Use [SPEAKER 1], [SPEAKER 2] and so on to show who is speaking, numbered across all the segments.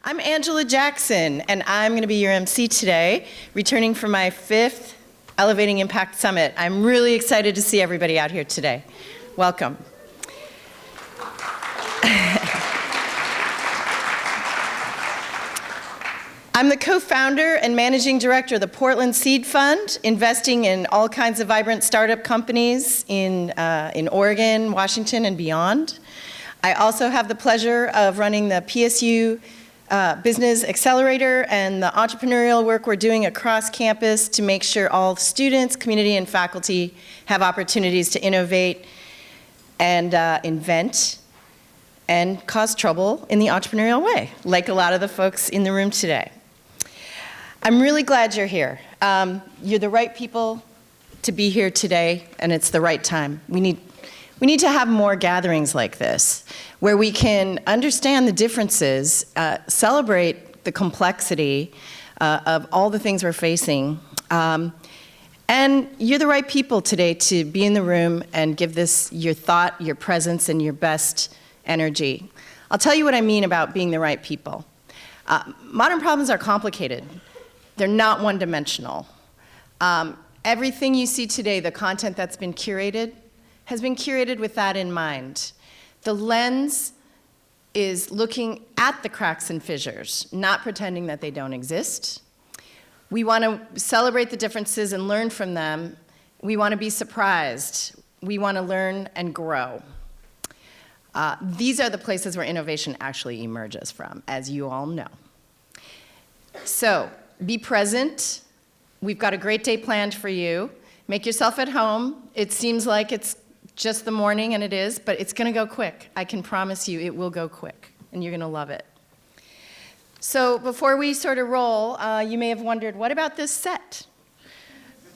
[SPEAKER 1] I'm Angela Jackson, and I'm going to be your MC today, returning from my 5th Elevating Impact Summit. I'm really excited to see everybody out here today. Welcome. I'm the co-founder and managing director of the Portland Seed Fund, investing in all kinds of vibrant startup companies in Oregon, Washington, and beyond. I also have the pleasure of running the PSU Business Accelerator and the entrepreneurial work we're doing across campus to make sure all students, community, and faculty have opportunities to innovate and invent and cause trouble in the entrepreneurial way, like a lot of the folks in the room today. I'm really glad you're here. You're the right people to be here today, and it's the right time. We need to have more gatherings like this, where we can understand the differences, celebrate the complexity of all the things we're facing. And you're the right people today to be in the room and give this your thought, your presence, and your best energy. I'll tell you what I mean about being the right people. Modern problems are complicated. They're not one-dimensional. Everything you see today, the content that's been curated, has been curated with that in mind. The lens is looking at the cracks and fissures, not pretending that they don't exist. We want to celebrate the differences and learn from them. We want to be surprised. We want to learn and grow. These are the places where innovation actually emerges from, as you all know. So, be present. We've got a great day planned for you. Make yourself at home. It seems like it's just the morning, and it is, but it's going to go quick. I can promise you it will go quick, and you're going to love it. So before we sort of roll, you may have wondered, what about this set?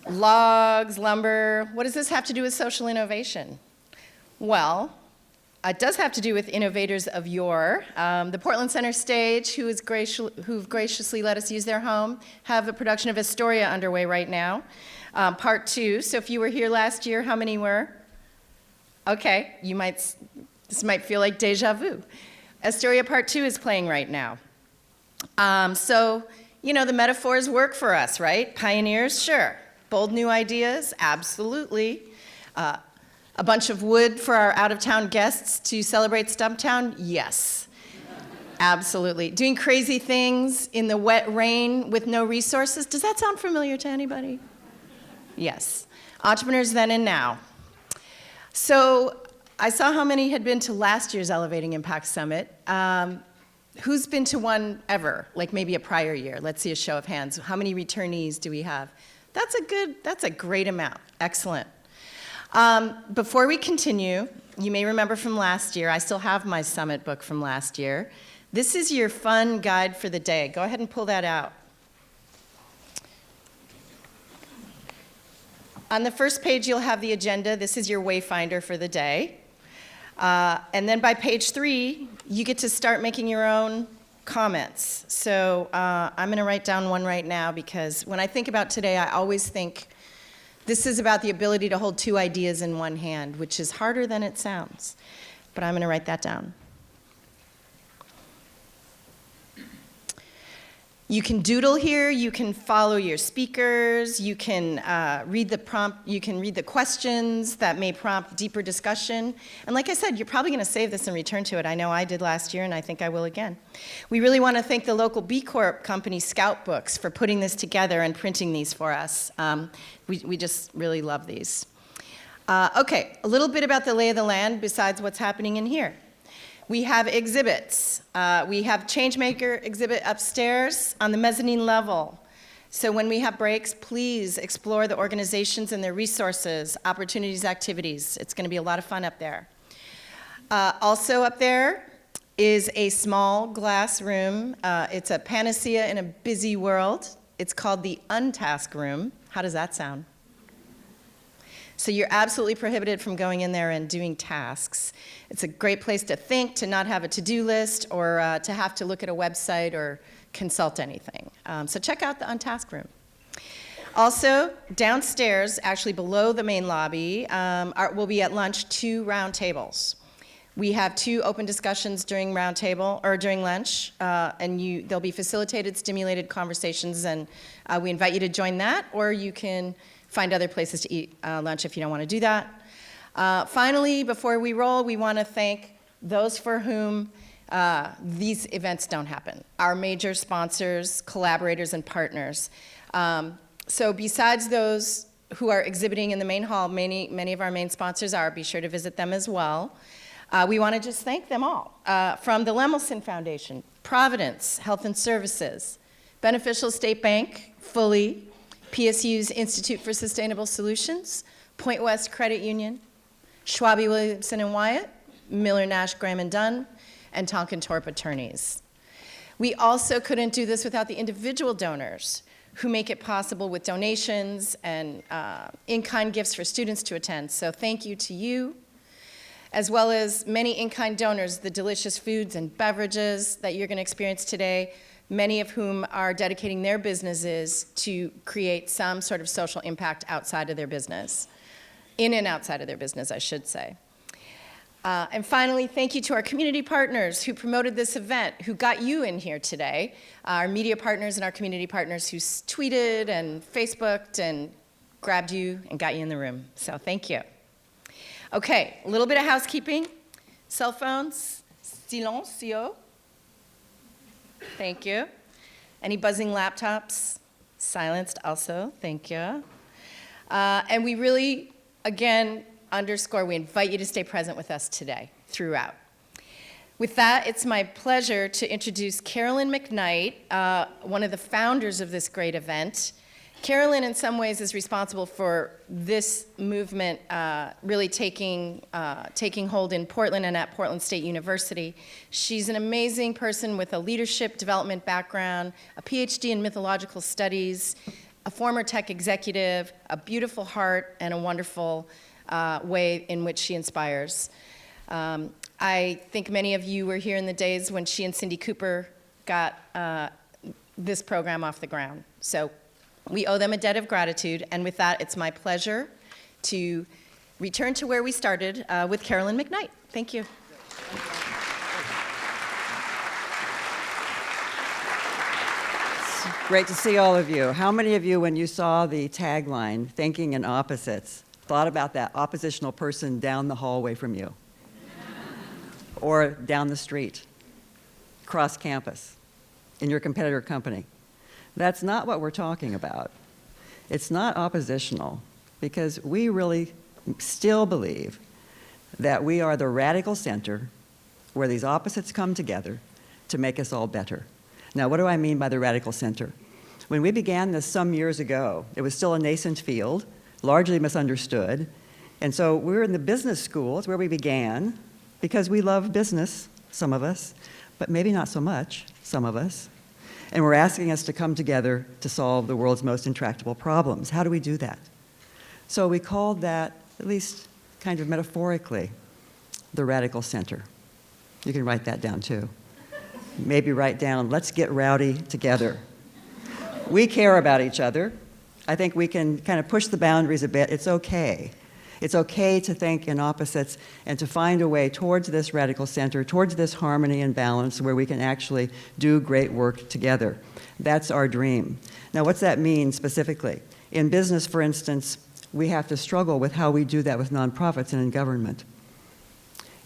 [SPEAKER 1] Logs, lumber, what does this have to do with social innovation? Well, it does have to do with innovators of yore. The Portland Center Stage, who've graciously let us use their home, have a production of Astoria underway right now, part 2. So if you were here last year, how many were? Okay, this might feel like deja vu. Astoria Part 2 is playing right now. So, the metaphors work for us, right? Pioneers, sure. Bold new ideas, absolutely. A bunch of wood for our out-of-town guests to celebrate Stumptown, yes. Absolutely. Doing crazy things in the wet rain with no resources, does that sound familiar to anybody? Yes. Entrepreneurs then and now. So I saw how many had been to last year's Elevating Impact Summit. Who's been to one ever, like maybe a prior year? Let's see a show of hands. How many returnees do we have? That's a great amount. Excellent. Before we continue, you may remember from last year, I still have my summit book from last year. This is your fun guide for the day. Go ahead and pull that out. On the first page, you'll have the agenda. This is your wayfinder for the day. And then by page 3, you get to start making your own comments. So I'm going to write down one right now, because when I think about today, I always think this is about the ability to hold 2 ideas in one hand, which is harder than it sounds. But I'm going to write that down. You can doodle here, you can follow your speakers, you can read the prompt, you can read the questions that may prompt deeper discussion. And like I said, you're probably gonna save this and return to it. I know I did last year, and I think I will again. We really wanna thank the local B Corp company, Scout Books, for putting this together and printing these for us. We just really love these. Okay, a little bit about the lay of the land besides what's happening in here. We have exhibits. We have Changemaker exhibit upstairs on the mezzanine level. So when we have breaks, please explore the organizations and their resources, opportunities, activities. It's going to be a lot of fun up there. Also up there is a small glass room. It's a panacea in a busy world. It's called the Untask Room. How does that sound? So you're absolutely prohibited from going in there and doing tasks. It's a great place to think, to not have a to-do list, or to have to look at a website or consult anything. So check out the Untask Room. Also, downstairs, actually below the main lobby, will be at lunch 2 round tables. We have 2 open discussions during roundtable or during lunch, and there'll be facilitated, stimulated conversations, and we invite you to join that, or you can find other places to eat lunch if you don't want to do that. Finally, before we roll, we want to thank those for whom these events don't happen, our major sponsors, collaborators, and partners. So besides those who are exhibiting in the main hall, many of our main sponsors are. Be sure to visit them as well. We want to just thank them all. From the Lemelson Foundation, Providence Health and Services, Beneficial State Bank, Fully, PSU's Institute for Sustainable Solutions, Point West Credit Union, Schwabe Williamson and Wyatt, Miller Nash Graham and Dunn, and Tonkin Torp Attorneys. We also couldn't do this without the individual donors who make it possible with donations and in-kind gifts for students to attend. So thank you to you, as well as many in-kind donors, the delicious foods and beverages that you're going to experience today, many of whom are dedicating their businesses to create some sort of social impact outside of their business, in and outside of their business, I should say. And finally, thank you to our community partners who promoted this event, who got you in here today, our media partners and our community partners who tweeted and Facebooked and grabbed you and got you in the room. So thank you. Okay, a little bit of housekeeping. Cell phones, silencio. Thank you. Any buzzing laptops? Silenced also, thank you. And we really, again, underscore, we invite you to stay present with us today, throughout. With that, it's my pleasure to introduce Carolyn McKnight, one of the founders of this great event. Carolyn, in some ways, is responsible for this movement really taking hold in Portland and at Portland State University. She's an amazing person with a leadership development background, a PhD in mythological studies, a former tech executive, a beautiful heart, and a wonderful way in which she inspires. I think many of you were here in the days when she and Cindy Cooper got this program off the ground. So we owe them a debt of gratitude, and with that, it's my pleasure to return to where we started with Carolyn McKnight. Thank you.
[SPEAKER 2] Great to see all of you. How many of you, when you saw the tagline, Thinking in Opposites, thought about that oppositional person down the hallway from you? Or down the street, cross campus, in your competitor company? That's not what we're talking about. It's not oppositional, because we really still believe that we are the radical center where these opposites come together to make us all better. Now, what do I mean by the radical center? When we began this some years ago, it was still a nascent field, largely misunderstood, and so we were in the business school. It's where we began, because we love business, some of us, but maybe not so much, some of us. And we're asking us to come together to solve the world's most intractable problems. How do we do that? So we called that, at least kind of metaphorically, the radical center. You can write that down too. Maybe write down, let's get rowdy together. We care about each other. I think we can kind of push the boundaries a bit. It's okay. It's okay to think in opposites and to find a way towards this radical center, towards this harmony and balance where we can actually do great work together. That's our dream. Now, what's that mean specifically? In business, for instance, we have to struggle with how we do that with nonprofits and in government.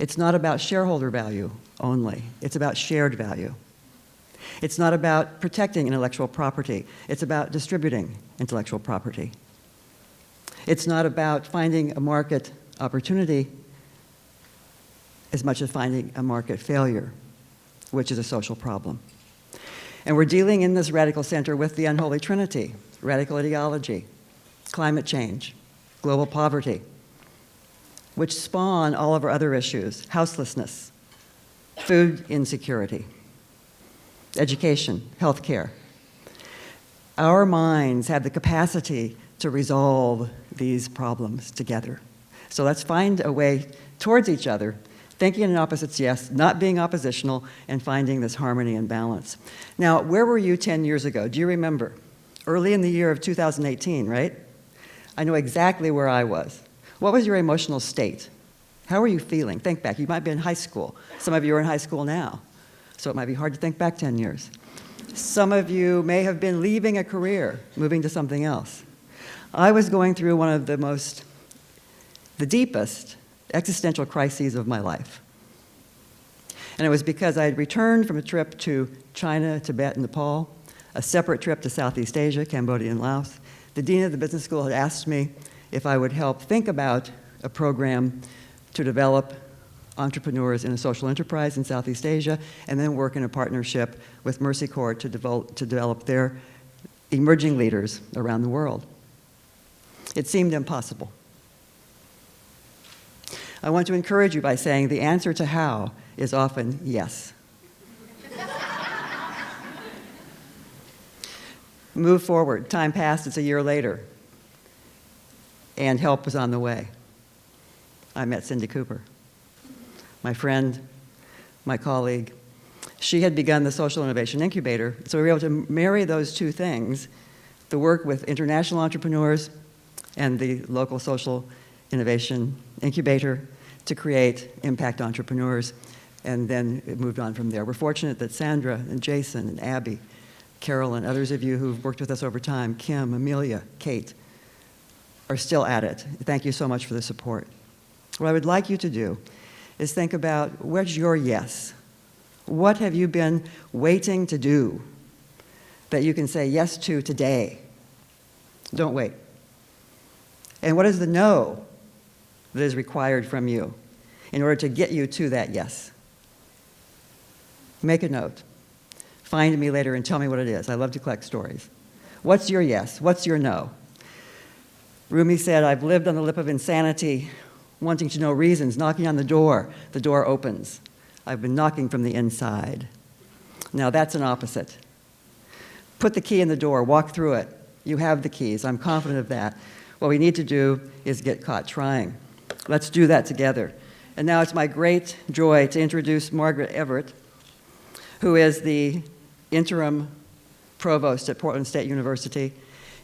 [SPEAKER 2] It's not about shareholder value only. It's about shared value. It's not about protecting intellectual property. It's about distributing intellectual property. It's not about finding a market opportunity as much as finding a market failure, which is a social problem. And we're dealing in this radical center with the unholy trinity: radical ideology, climate change, global poverty, which spawn all of our other issues: houselessness, food insecurity, education, healthcare. Our minds have the capacity to resolve these problems together. So let's find a way towards each other, thinking in opposites, yes, not being oppositional, and finding this harmony and balance. Now, where were you 10 years ago? Do you remember? Early in the year of 2018, right? I know exactly where I was. What was your emotional state? How are you feeling? Think back. You might be in high school. Some of you are in high school now, so it might be hard to think back 10 years. Some of you may have been leaving a career, moving to something else. I was going through one of the deepest existential crises of my life. And it was because I had returned from a trip to China, Tibet, and Nepal, a separate trip to Southeast Asia, Cambodia, and Laos. The dean of the business school had asked me if I would help think about a program to develop entrepreneurs in a social enterprise in Southeast Asia, and then work in a partnership with Mercy Corps to develop their emerging leaders around the world. It seemed impossible. I want to encourage you by saying the answer to how is often yes. Move forward. Time passed, it's a year later, and help was on the way. I met Cindy Cooper, my friend, my colleague. She had begun the Social Innovation Incubator, so we were able to marry those two things, the work with international entrepreneurs and the local Social Innovation Incubator, to create impact entrepreneurs, and then it moved on from there. We're fortunate that Sandra and Jason and Abby, Carolyn, others of you who've worked with us over time, Kim, Amelia, Kate, are still at it. Thank you so much for the support. What I would like you to do is think about, where's your yes? What have you been waiting to do that you can say yes to today? Don't wait. And what is the no that is required from you in order to get you to that yes? Make a note. Find me later and tell me what it is. I love to collect stories. What's your yes? What's your no? Rumi said, I've lived on the lip of insanity, wanting to know reasons, knocking on the door opens. I've been knocking from the inside. Now that's an opposite. Put the key in the door, walk through it. You have the keys, I'm confident of that. What we need to do is get caught trying. Let's do that together. And now it's my great joy to introduce Margaret Everett, who is the interim provost at Portland State University.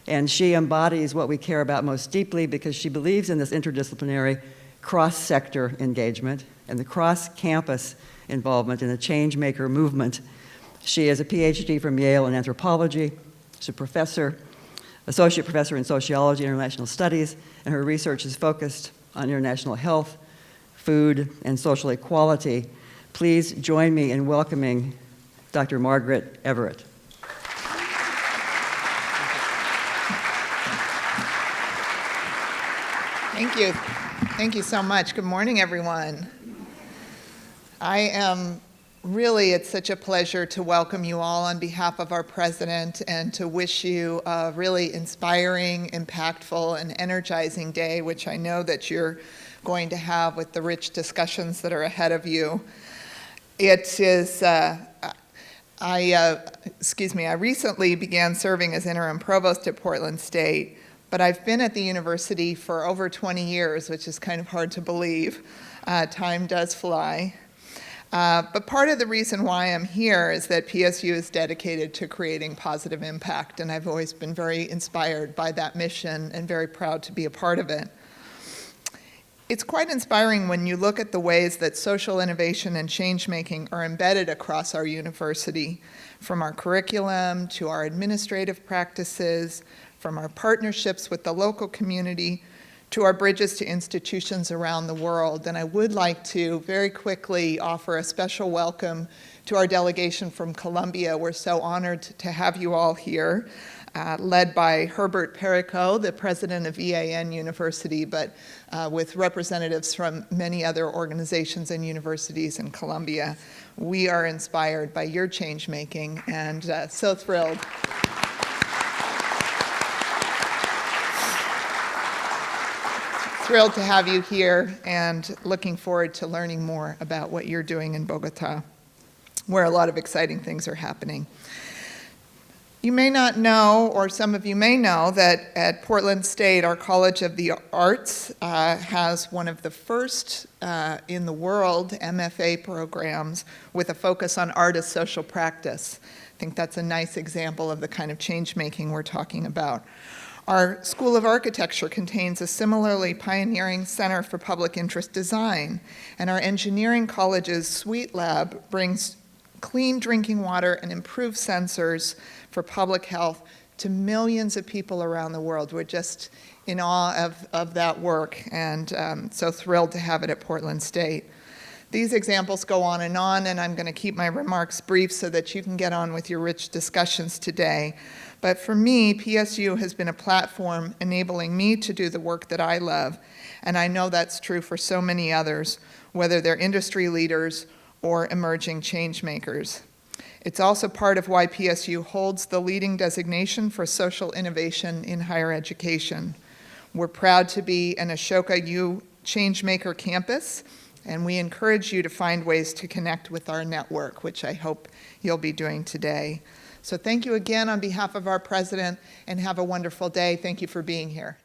[SPEAKER 2] And she embodies what we care about most deeply because she believes in this interdisciplinary cross-sector engagement and the cross-campus involvement in the change maker movement. She is a PhD from Yale in anthropology. She's a professor, associate professor in sociology and international studies, and her research is focused on international health, food, and social equality. Please join me in welcoming Dr. Margaret Everett.
[SPEAKER 3] Thank you. Thank you so much. Good morning, everyone. It's such a pleasure to welcome you all on behalf of our president and to wish you a really inspiring, impactful, and energizing day, which I know that you're going to have with the rich discussions that are ahead of you. I recently began serving as interim provost at Portland State, but I've been at the university for over 20 years, which is kind of hard to believe. Time does fly. But part of the reason why I'm here is that PSU is dedicated to creating positive impact, and I've always been very inspired by that mission and very proud to be a part of it. It's quite inspiring when you look at the ways that social innovation and change-making are embedded across our university, from our curriculum to our administrative practices, from our partnerships with the local community to our bridges to institutions around the world. And I would like to very quickly offer a special welcome to our delegation from Colombia. We're so honored to have you all here, led by Herbert Perico, the president of EAN University, but with representatives from many other organizations and universities in Colombia. We are inspired by your change making and so thrilled. Thrilled to have you here and looking forward to learning more about what you're doing in Bogota, where a lot of exciting things are happening. You may not know, or some of you may know, that at Portland State, our College of the Arts has one of the first in the world MFA programs with a focus on art as social practice. I think that's a nice example of the kind of change making we're talking about. Our School of Architecture contains a similarly pioneering Center for Public Interest Design, and our engineering college's Sweet Lab brings clean drinking water and improved sensors for public health to millions of people around the world. We're just in awe of that work, and so thrilled to have it at Portland State. These examples go on, and I'm going to keep my remarks brief so that you can get on with your rich discussions today. But for me, PSU has been a platform enabling me to do the work that I love, and I know that's true for so many others, whether they're industry leaders or emerging change makers. It's also part of why PSU holds the leading designation for social innovation in higher education. We're proud to be an Ashoka U Changemaker campus, and we encourage you to find ways to connect with our network, which I hope you'll be doing today. So thank you again on behalf of our president, and have a wonderful day. Thank you for being here.